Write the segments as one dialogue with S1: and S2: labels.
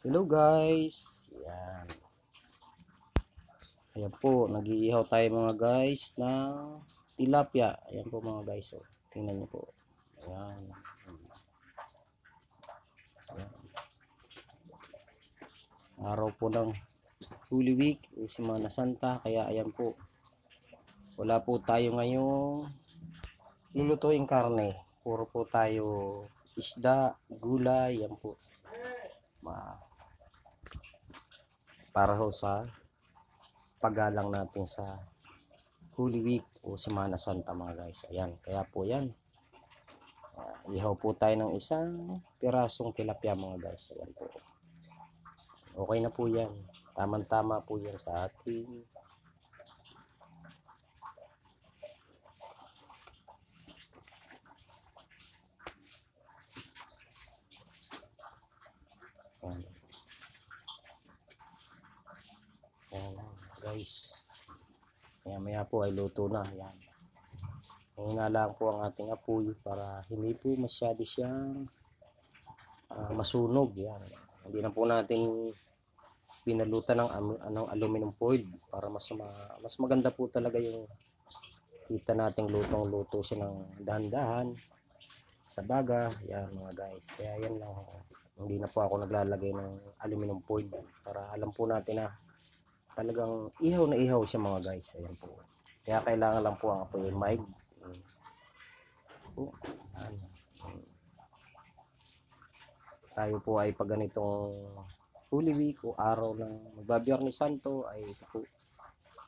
S1: Hello guys. Yan. Ayan po, nag-iihaw tayo mga guys ng tilapia. Ayan po mga guys. Oh. Tingnan niyo po. Ayan. Ayan. Araw po ng Holy Week, Semana Santa. Kaya ayan po. Wala po tayo ngayong lulutuing karne. Puro po tayo isda, gulay. Ayan po. Para ho sa paggalang natin sa Holy Week o Semana Santa mga guys. Ayan, kaya po yan. Ihaw po tayo ng isang pirasong tilapia mga guys. Ayan po. Okay na po yan. Tamang-tama po yan sa ating ayan. Ayan guys. Maya po ay luto na. Ayan. Hina lang po ang ating apoy para hindi po masyado siyang masunog. Yan. Hindi na po natin pinalutan ng aluminum foil para mas maganda po talaga yung kita nating lutong-luto siya ng dahan-dahan sa baga. Yan mga guys. Kaya yan lang. Hindi na po ako naglalagay ng aluminum foil para alam po natin na talagang ihaw na ihaw siya mga guys. Ayan po. Kaya kailangan lang po ang apoy mild. Tayo po ay pag ganitong Holy Week o araw ng Magbabiyernes Santo ay ito po.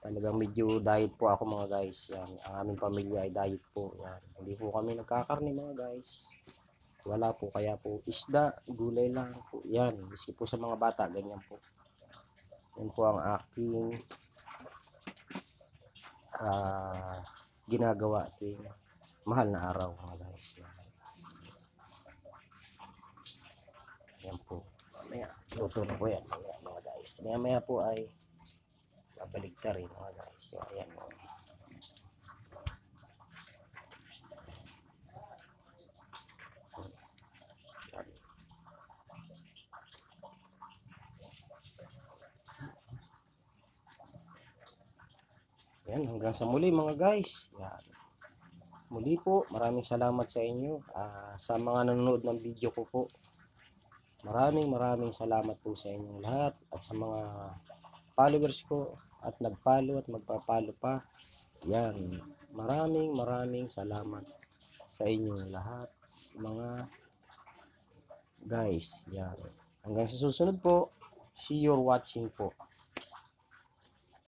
S1: Talagang medyo diet po ako mga guys. Yan. Ang aming pamilya ay diet po. Yan. Hindi po kami nagkakarne mga guys. Wala po. Kaya po isda, gulay lang po. Yan. Miski po sa mga bata, ganyan po. Yan po ang aking ginagawa tuwing mahal na araw mga guys. Yan po. Mamaya, luto na po yan mga guys. Maya po ay babalik na rin mga guys. Kaya yan. Yan, hanggang sa muli mga guys. Yan. Muli po, maraming salamat sa inyo. Sa mga nanonood ng video ko po. Maraming salamat po sa inyong lahat at sa mga followers ko at nag-follow at magpa-follow pa. Yan. Maraming salamat sa inyong lahat mga guys. Yan. Hanggang sa susunod po. See you watching po.